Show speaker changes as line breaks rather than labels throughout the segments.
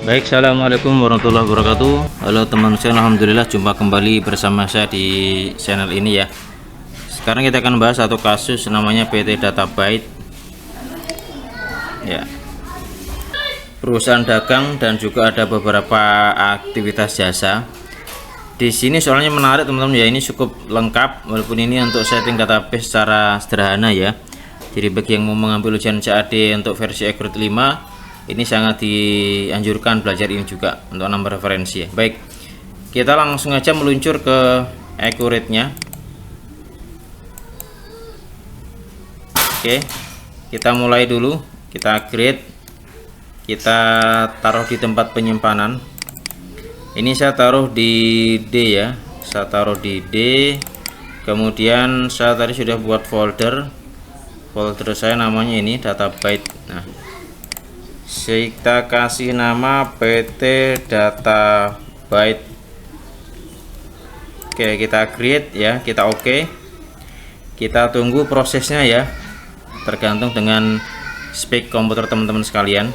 Baik, assalamualaikum warahmatullahi wabarakatuh. Halo teman saya, alhamdulillah jumpa kembali bersama saya di channel ini ya. Sekarang kita akan bahas satu kasus namanya PT Data Byte ya, perusahaan dagang dan juga ada beberapa aktivitas jasa. Di sini soalnya menarik teman-teman ya, ini cukup lengkap walaupun ini untuk setting database secara sederhana ya. Jadi bagi yang mau mengambil ujian CAD untuk versi Accurate 5, ini sangat dianjurkan belajar ini juga untuk nambah referensi ya. Baik, kita langsung aja meluncur ke Accurate-nya. Oke, kita mulai dulu, kita create, kita taruh di tempat penyimpanan. Ini saya taruh di D ya, saya taruh di D. Kemudian saya tadi sudah buat folder saya namanya ini Data Byte. Nah, kita kasih nama PT Data Byte. Oke, kita create ya, kita oke. Kita tunggu prosesnya ya, tergantung dengan spek komputer teman-teman sekalian.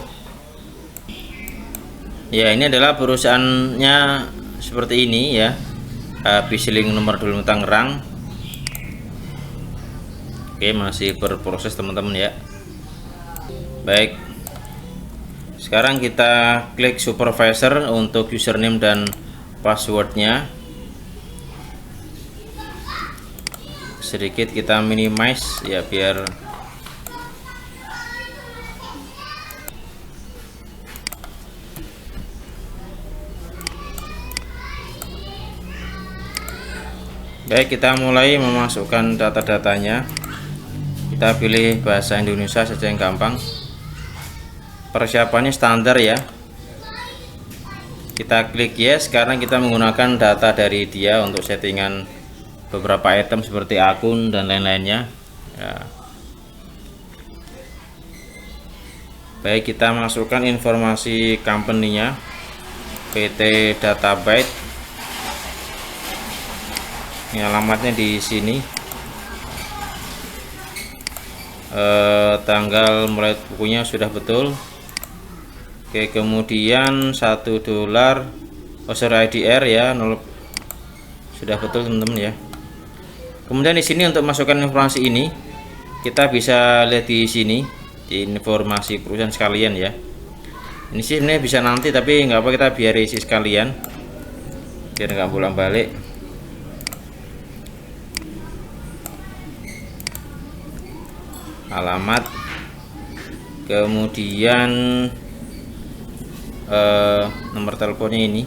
Ya, ini adalah perusahaannya seperti ini ya, Bisling nomor 2 Tangerang. Oke, masih berproses teman-teman ya. Baik, sekarang kita klik supervisor untuk username dan passwordnya. Sedikit kita minimize ya biar baik. Kita mulai memasukkan data-datanya. Kita pilih bahasa Indonesia saja yang gampang. Persiapannya standar ya. Kita klik yes. Sekarang kita menggunakan data dari dia untuk settingan beberapa item seperti akun dan lain-lainnya ya. Baik, kita masukkan informasi company-nya, PT Data Byte. Ini alamatnya di sini. Tanggal mulai bukunya sudah betul. Oke, kemudian $1 IDR ya 0 sudah betul teman-teman ya. Kemudian di sini untuk masukkan informasi ini kita bisa lihat di sini di informasi perusahaan sekalian ya. Ini sih sebenarnya bisa nanti tapi nggak apa, kita biar isi sekalian biar nggak bolak-balik. Alamat, kemudian nomor teleponnya ini.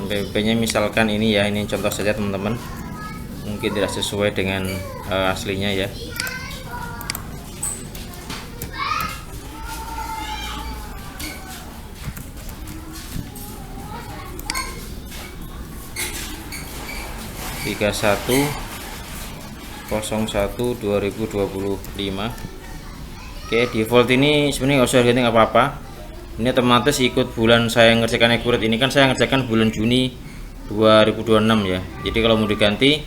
MPWP-nya misalkan ini ya, ini contoh saja teman-teman, mungkin tidak sesuai dengan aslinya ya. (31 01 2025). Oke, default ini sebenarnya nggak usah ganti nggak apa-apa, ini otomatis ikut bulan saya ngerjakan Accurate. Ini kan saya ngerjakan bulan Juni 2026 ya, jadi kalau mau diganti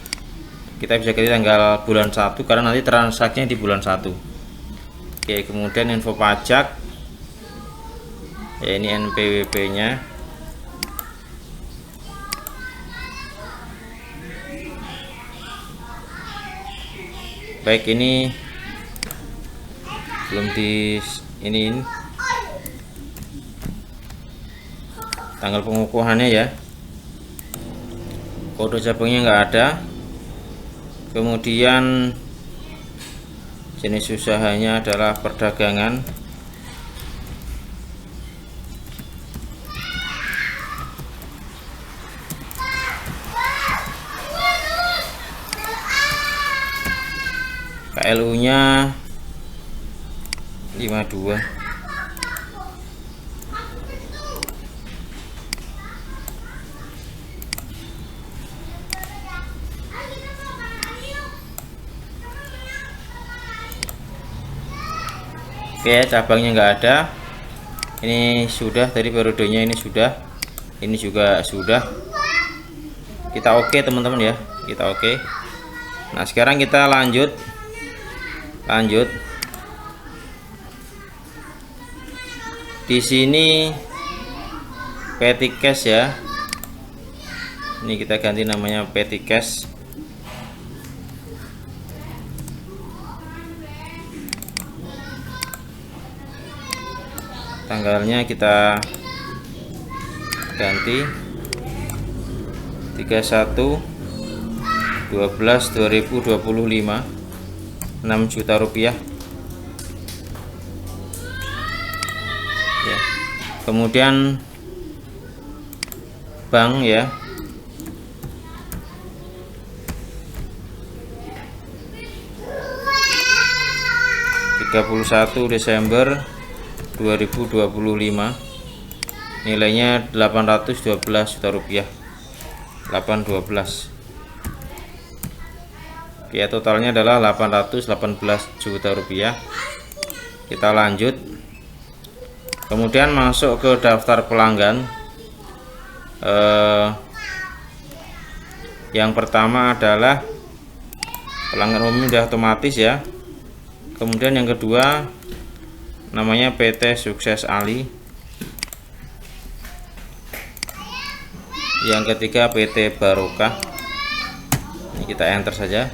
kita bisa ganti tanggal bulan 1 karena nanti transaksinya di bulan 1. Oke, kemudian info pajak ya, ini NPWP nya. Baik, ini belum di ini tanggal pengukuhannya ya, kode cabangnya nggak ada. Kemudian jenis usahanya adalah perdagangan. KLU nya 52. Oke, cabangnya nggak ada. Ini sudah, tadi periodenya ini sudah, ini juga sudah. Kita oke teman-teman ya, kita oke. Nah sekarang kita lanjut Lanjut. Di sini petty cash ya. Ini kita ganti namanya petty cash. Tanggalnya kita ganti 31/12/2025, 6 juta rupiah ya. Kemudian bank ya, Desember 2025, nilainya 812 juta rupiah, 812. Oke, totalnya adalah 818 juta rupiah. Kita lanjut. Kemudian masuk ke daftar pelanggan. Yang pertama adalah pelanggan umum, sudah otomatis ya. Kemudian yang kedua namanya PT Sukses Ali. Yang ketiga PT Barokah. Ini kita enter saja.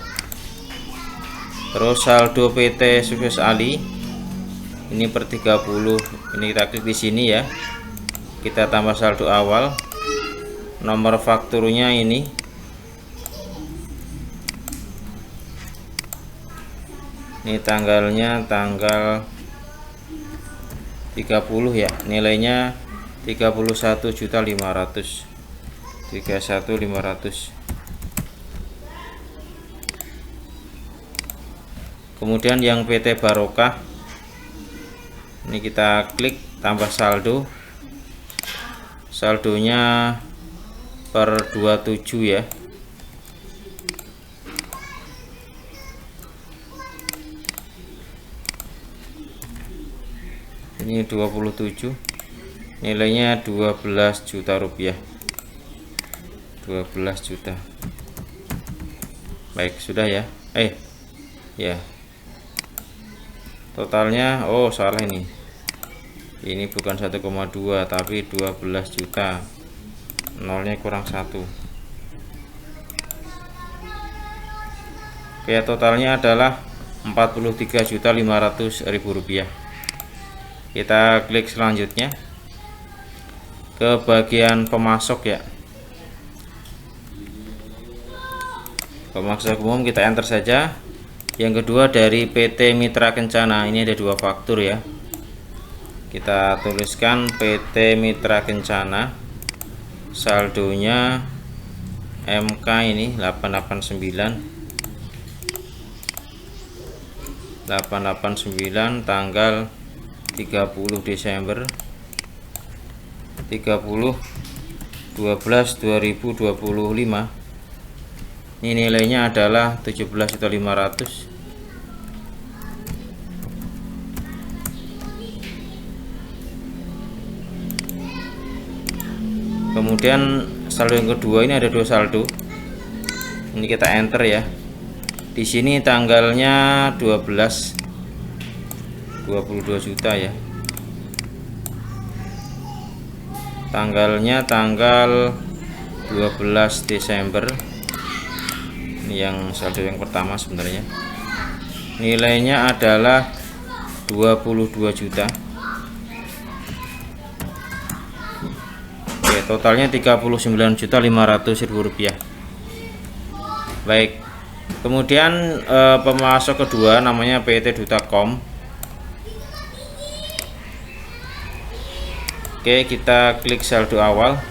Terus saldo PT Sukses Ali ini per 30. Ini kita klik di sini ya. Kita tambah saldo awal. Nomor fakturnya ini. Ini tanggalnya tanggal 30 ya. Nilainya 31.500. 31.500. Kemudian yang PT Barokah, ini kita klik tambah saldo. Saldonya per 27 ya. Ini 27, nilainya 12 juta rupiah, 12 juta. Baik, sudah ya. Ya, totalnya, oh salah ini bukan 1,2 tapi 12 juta, nolnya kurang 1. Oke, totalnya adalah 43.500.000 rupiah. Kita klik selanjutnya ke bagian pemasok ya. Pemasok umum kita enter saja. Yang kedua dari PT Mitra Kencana, ini ada 2 faktur ya. Kita tuliskan PT Mitra Kencana, saldonya MK ini 889 tanggal 30 Desember 30/12/2025. Ini nilainya adalah 17.500. Kemudian saldo yang kedua, ini ada 2 saldo. Ini kita enter ya. Di sini tanggalnya 22 juta ya. Tanggalnya tanggal 12 Desember. Ini yang saldo yang pertama sebenarnya. Nilainya adalah 22 juta. Oke, totalnya 39.500.000 rupiah. Baik. Kemudian pemasok kedua namanya PT Dutacom. Oke, kita klik saldo awal.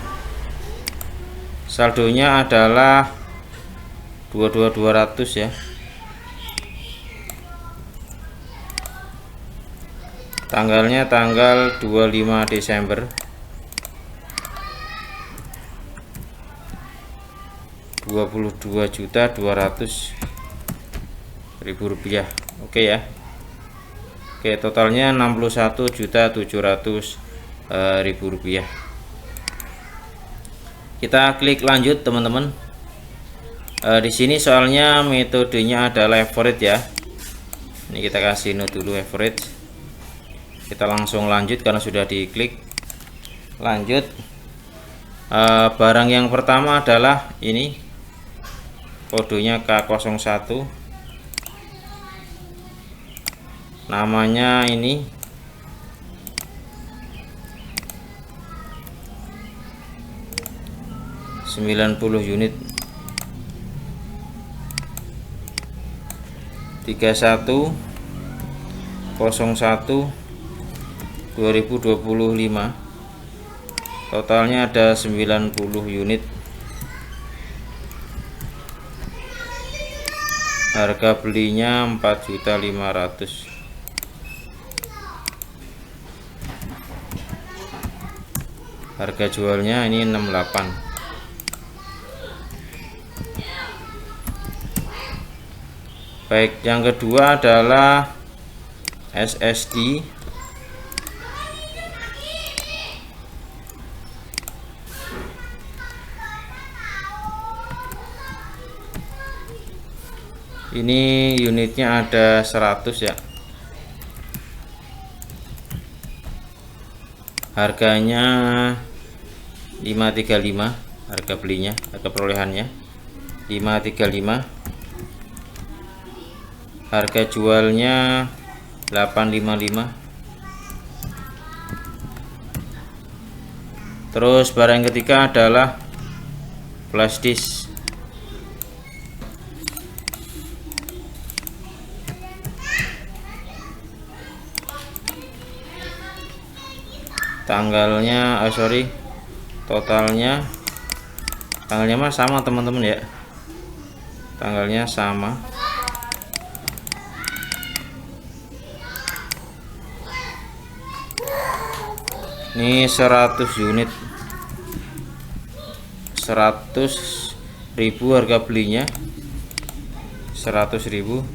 Saldonya adalah 22.200 ya. Tanggalnya tanggal 25 Desember 22.200.000 rupiah. Oke ya. Oke, totalnya 61.700.000 rupiah. Kita klik lanjut teman-teman. Di sini soalnya metodenya adalah favorite ya. Ini kita kasih no dulu, average. Kita langsung lanjut karena sudah diklik. Lanjut. Barang yang pertama adalah ini, kodenya K01, namanya ini (90 unit) 3101/2025. Totalnya ada 90 unit. Harga belinya 4.500.000. Harga jualnya ini 68. Baik, yang kedua adalah SSD. Ini unitnya ada 100 ya. Harganya 535, harga belinya, harga perolehannya 535. Harga jualnya 855. Terus barang yang ketiga adalah flash disk. Totalnya mah sama teman-teman ya, tanggalnya sama. Ini 100 unit, 100.000 harga belinya, 100.000.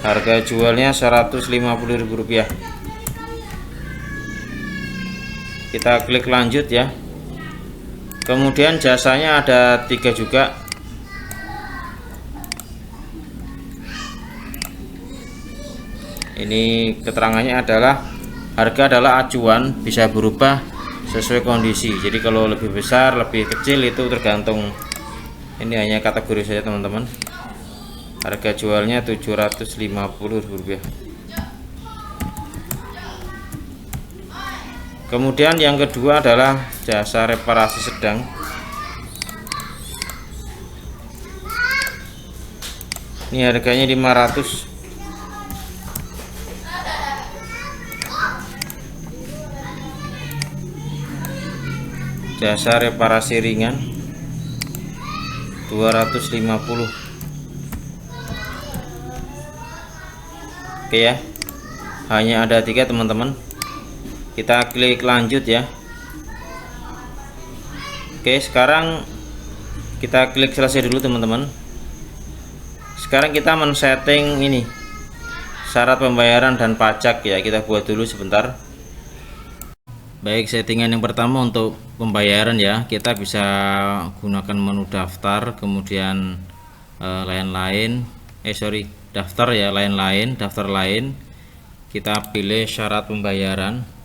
Harga jualnya 150.000 rupiah. Kita klik lanjut ya. Kemudian jasanya ada 3 juga. Ini keterangannya adalah harga adalah acuan, bisa berubah sesuai kondisi. Jadi kalau lebih besar, lebih kecil itu tergantung. Ini hanya kategori saja teman-teman. Harga jualnya 750.000 rupiah. Kemudian yang kedua adalah jasa reparasi sedang. Ini harganya 500. Jasa reparasi ringan 250. Oke ya, hanya ada 3 teman-teman. Kita klik lanjut ya. Oke, sekarang kita klik selesai dulu teman-teman. Sekarang kita men-setting ini syarat pembayaran dan pajak ya. Kita buat dulu sebentar. Baik, settingan yang pertama untuk pembayaran ya, kita bisa gunakan menu daftar, kemudian daftar ya, daftar lain. Kita pilih syarat pembayaran.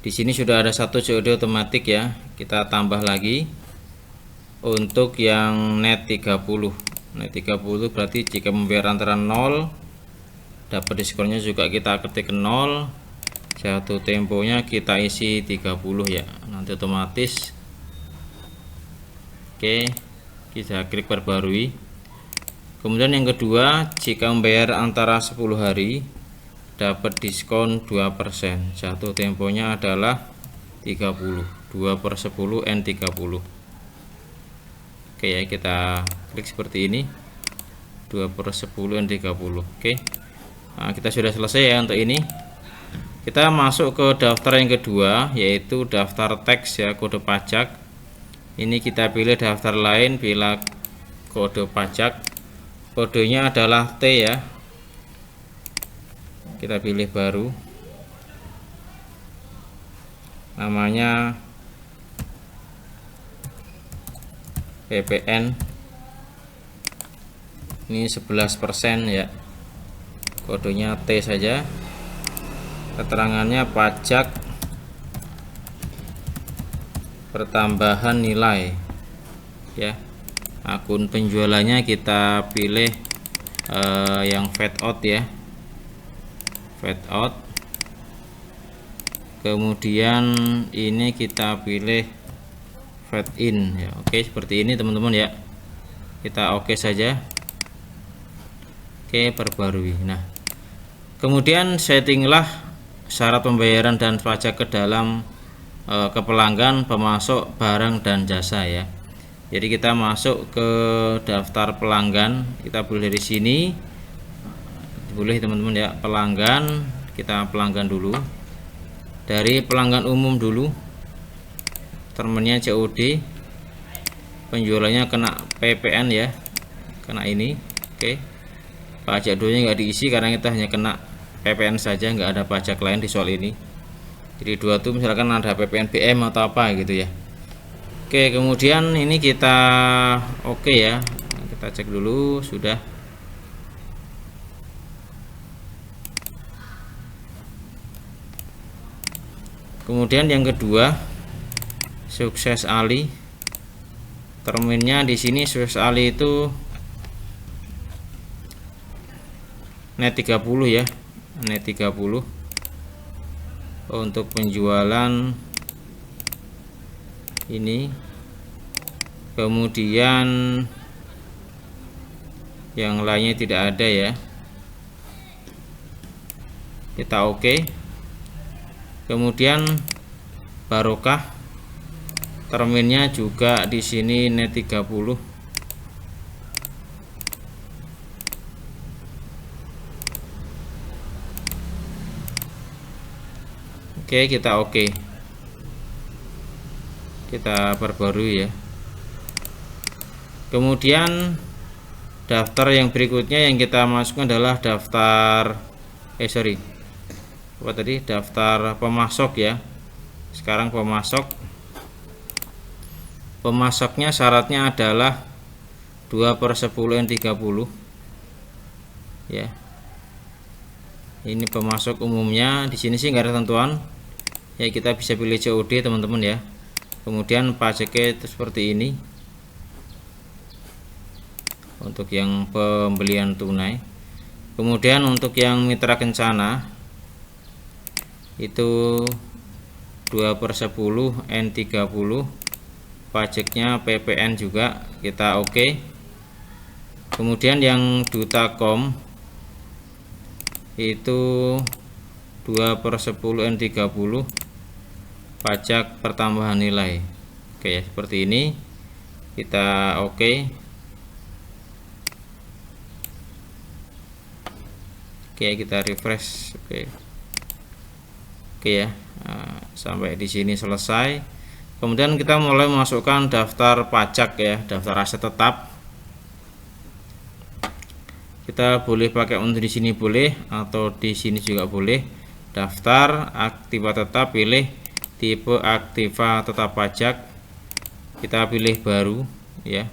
Di sini sudah ada satu COD otomatis ya. Kita tambah lagi untuk yang net 30. Net 30 berarti jika membayar antara 0, dapat diskonnya juga kita ketik 0. Jatuh temponya kita isi 30 ya, nanti otomatis. Oke, kita klik perbarui. Kemudian yang kedua, jika membayar antara 10 hari dapat diskon 2%. Jatuh temponya adalah 30, 2/10 N30. Oke ya, kita klik seperti ini, 2/10 N30. Oke, nah, kita sudah selesai ya untuk ini. Kita masuk ke daftar yang kedua, yaitu daftar teks ya, kode pajak. Ini kita pilih daftar lain, pilih kode pajak. Kodenya adalah T ya. Kita pilih baru, namanya PPN. Ini 11% ya, kodenya T saja. Keterangannya pajak pertambahan nilai ya. Akun penjualannya kita pilih yang fade out ya, fade out. Kemudian ini kita pilih fade in ya. Oke, seperti ini teman-teman ya. Kita oke saja. Oke, perbarui. Nah, kemudian settinglah syarat pembayaran dan pajak ke dalam ke pelanggan, pemasok, barang dan jasa ya. Jadi kita masuk ke daftar pelanggan, kita boleh dari sini, boleh teman-teman ya, pelanggan, kita pelanggan dulu. Dari pelanggan umum dulu, termennya COD, penjualannya kena PPN ya, kena ini. Oke, pajak dulunya nggak diisi karena kita hanya kena PPN saja, nggak ada pajak lain di soal ini. Jadi dua tuh misalkan ada PPN BM atau apa gitu ya. Oke, kemudian ini kita oke ya, kita cek dulu sudah. Kemudian yang kedua, sukses Ali. Terminnya di sini sukses Ali itu net 30 ya, net 30 untuk penjualan ini. Kemudian yang lainnya tidak ada ya, kita oke. Kemudian barokah, terminnya juga di sini net 30. Oke, kita oke. Kita perbarui ya. Kemudian daftar yang berikutnya yang kita masukkan adalah daftar apa tadi, daftar pemasok ya. Sekarang pemasoknya syaratnya adalah 2/10N30 ya. Ini pemasok umumnya, di sini sih nggak ada tentuan ya, kita bisa pilih COD teman-teman ya. Kemudian pajaknya itu seperti ini untuk yang pembelian tunai. Kemudian untuk yang mitra kencana itu 2/10N30, pajaknya PPN juga, kita oke. Kemudian yang Dutakom itu 2/10N30, pajak pertambahan nilai. Oke ya, seperti ini, kita oke. Oke, kita refresh. Oke ya, nah, sampai di sini selesai. Kemudian kita mulai masukkan daftar pajak ya, daftar aset tetap. Kita boleh pakai untuk di sini boleh, atau di sini juga boleh. Daftar aktiva tetap, pilih tipe aktiva tetap pajak, kita pilih baru ya.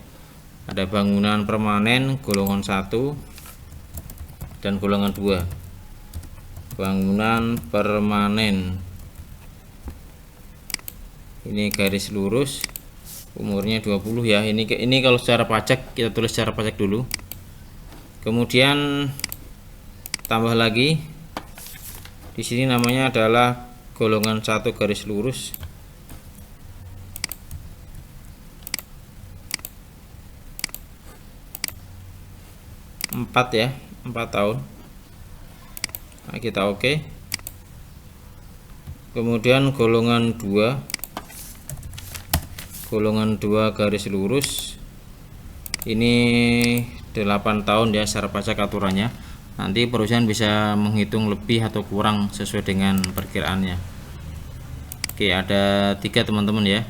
Ada bangunan permanen golongan 1 dan golongan 2. Bangunan permanen ini garis lurus, umurnya 20 ya. Ini kalau secara pajak, kita tulis secara pajak dulu. Kemudian tambah lagi di sini, namanya adalah golongan 1 garis lurus. Ya, 4 tahun. Nah, kita oke. Kemudian golongan 2 garis lurus, ini 8 tahun ya secara pajak aturannya. Nanti perusahaan bisa menghitung lebih atau kurang sesuai dengan perkiraannya. Oke, ada 3 teman-teman ya.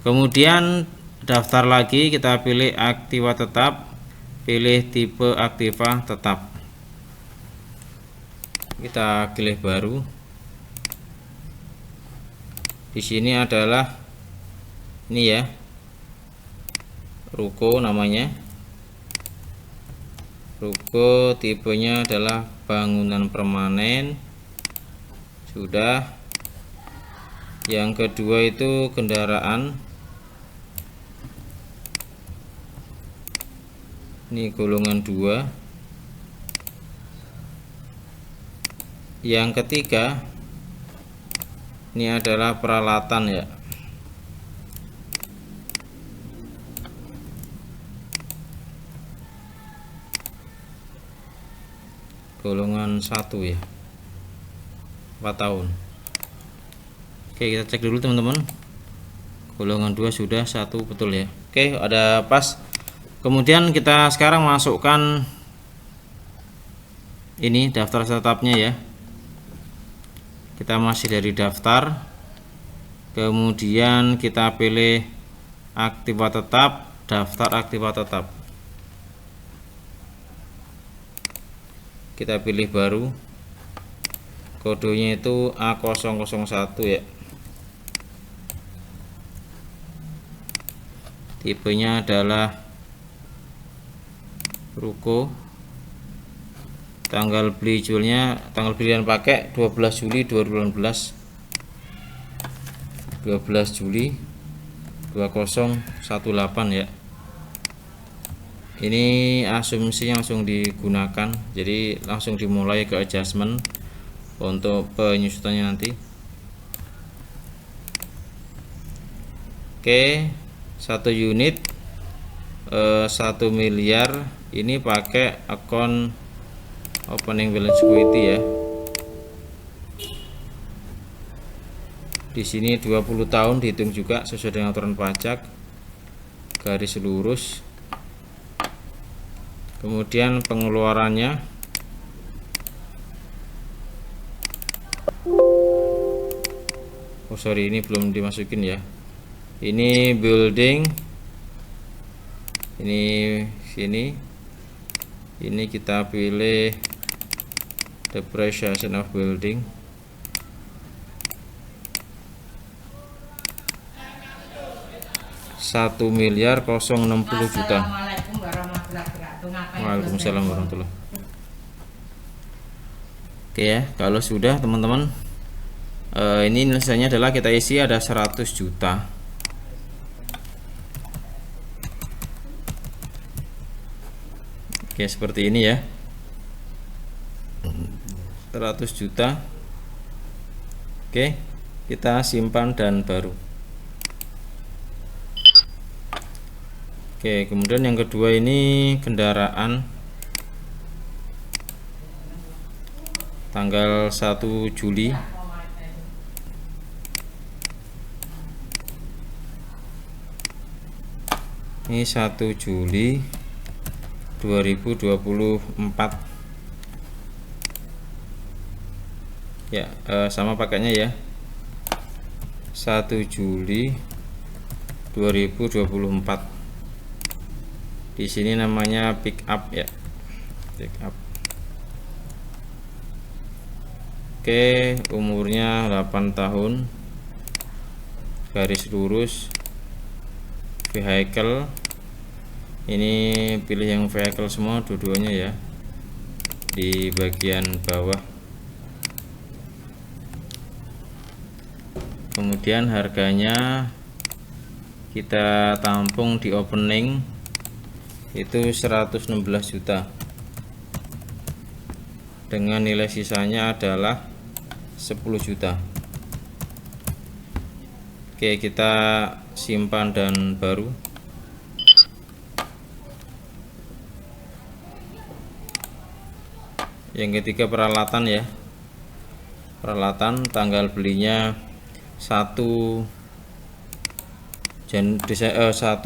Kemudian daftar lagi, kita pilih aktiva tetap, pilih tipe aktiva tetap, kita pilih baru. Di sini adalah ini ya, ruko namanya. ruko tipenya adalah bangunan permanen, sudah. Yang kedua itu kendaraan, ini golongan 2. Yang ketiga ini adalah peralatan ya, golongan 1 ya, 4 tahun. Oke, kita cek dulu teman-teman. Golongan 2 sudah, 1 betul ya. Oke, ada pas. Kemudian kita sekarang masukkan ini daftar setupnya ya. Kita masih dari daftar, kemudian kita pilih aktiva tetap, daftar aktiva tetap. Kita pilih baru, kodenya itu A001 ya, tipenya adalah ruko. Tanggal beli jualnya, tanggal pilihan pakai 12 Juli 2018, 12 Juli 2018 ya. Ini asumsinya langsung digunakan, jadi langsung dimulai ke adjustment untuk penyusutannya nanti. Oke, 1 unit 1 miliar, ini pakai akun opening balance equity ya. Di sini 20 tahun dihitung juga sesuai dengan aturan pajak, garis lurus. Kemudian pengeluarannya ini belum dimasukin ya. Ini building, ini sini, ini kita pilih depreciation of building. Rp1.060.000.000. Waalaikumsalam warahmatullahi. Oke ya, kalau sudah teman-teman, ini nilainya adalah kita isi ada 100 juta. Oke, seperti ini ya, 100 juta. Oke, kita simpan dan baru. Oke, kemudian yang kedua ini kendaraan, tanggal 1 Juli. Ini 1 Juli 2024 ya, sama pakainya ya, 1 Juli 2024. Di sini namanya pick up ya, pick up. Oke, umurnya 8 tahun, garis lurus, vehicle. Ini pilih yang vehicle semua dua-duanya ya, di bagian bawah. Kemudian harganya kita tampung di opening itu 116 juta, dengan nilai sisanya adalah 10 juta. Oke, kita simpan dan baru. Yang ketiga peralatan ya, peralatan tanggal belinya 1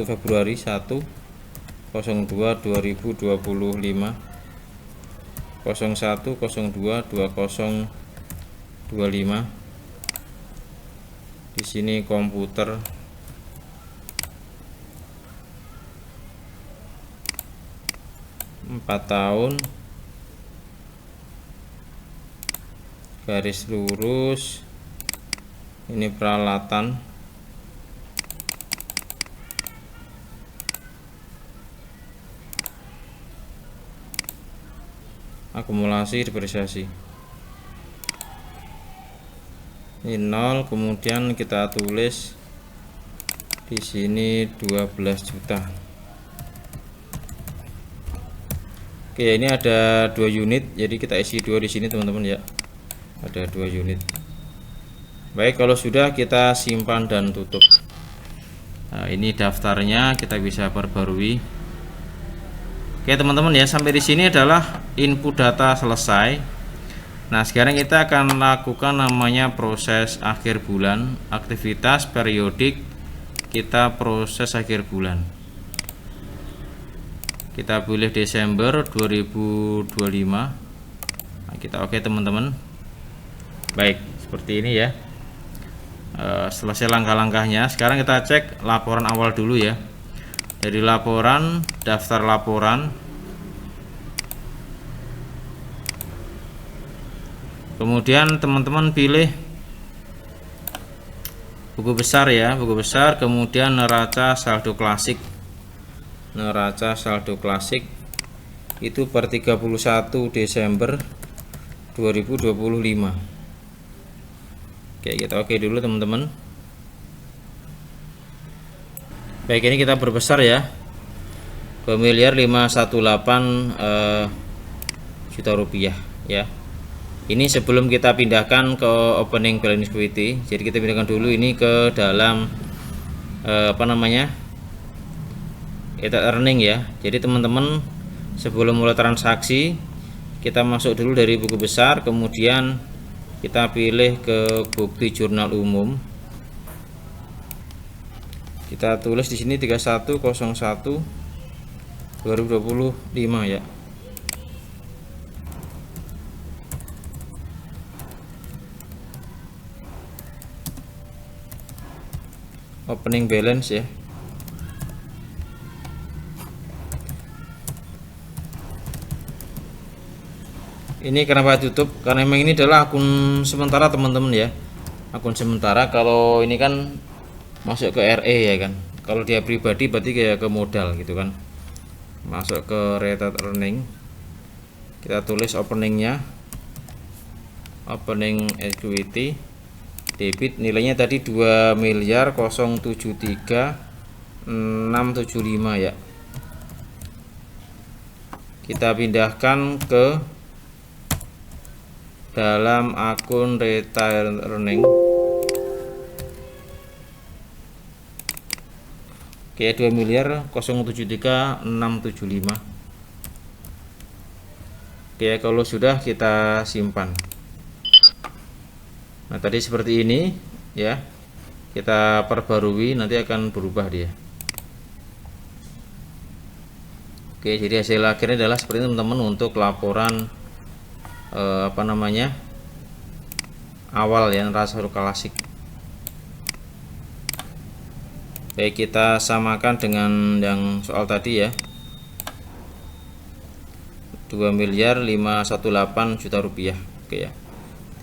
Februari 1/02/2025, 01/02/2025. Di sini komputer, empat tahun, garis lurus. Ini peralatan, akumulasi depresiasi. Ini 0, kemudian kita tulis di sini 12 juta. Oke, ini ada 2 unit, jadi kita isi 2 di sini teman-teman ya. Ada 2 unit. Baik, kalau sudah kita simpan dan tutup. Nah, ini daftarnya, kita bisa perbarui. Oke teman-teman ya, sampai di sini adalah input data selesai. Nah, sekarang kita akan lakukan namanya proses akhir bulan, aktivitas periodik. Kita proses akhir bulan. Kita pilih Desember 2025. Nah, kita oke teman-teman. Baik, seperti ini ya. Selesai langkah-langkahnya. Sekarang kita cek laporan awal dulu ya. Dari laporan, daftar laporan. Kemudian teman-teman pilih buku besar ya, buku besar, kemudian neraca saldo klasik. Neraca saldo klasik itu per 31 Desember 2025. Oke, kita oke dulu teman-teman. Baik, ini kita berbesar ya, 2 miliar 518 juta rupiah ya. Ini sebelum kita pindahkan ke opening balance equity, jadi kita pindahkan dulu ini ke dalam earning ya. Jadi teman-teman sebelum mulai transaksi kita masuk dulu dari buku besar, kemudian kita pilih ke bukti jurnal umum. Kita tulis di sini 3101 2025 ya. Opening balance ya. Ini kenapa tutup? Karena memang ini adalah akun sementara teman-teman ya. Akun sementara. Kalau ini kan masuk ke RE ya kan. Kalau dia pribadi berarti kayak ke modal gitu kan. Masuk ke retail earning. Kita tulis openingnya. Opening equity. Debit nilainya tadi 2 miliar 073 675 ya. Kita pindahkan ke dalam akun retail earning. Oke, 2 miliar 073 675. Oke, kalau sudah kita simpan. Nah, tadi seperti ini ya. Kita perbarui, nanti akan berubah dia. Oke, jadi hasil akhirnya adalah seperti itu teman-teman untuk laporan awal ya, neraca saldo klasik. Baik, kita samakan dengan yang soal tadi ya, 2 miliar 518 juta rupiah. Oke ya,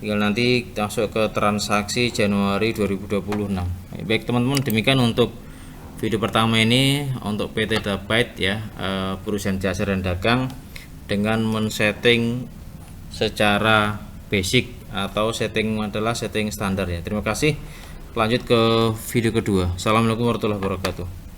tinggal nanti masuk ke transaksi Januari 2026. Baik teman-teman, demikian untuk video pertama ini untuk PT Dabyte ya, perusahaan jasa dan dagang, dengan men-setting secara basic atau setting adalah setting standar ya. Terima kasih. Lanjut ke video kedua. Assalamualaikum warahmatullahi wabarakatuh.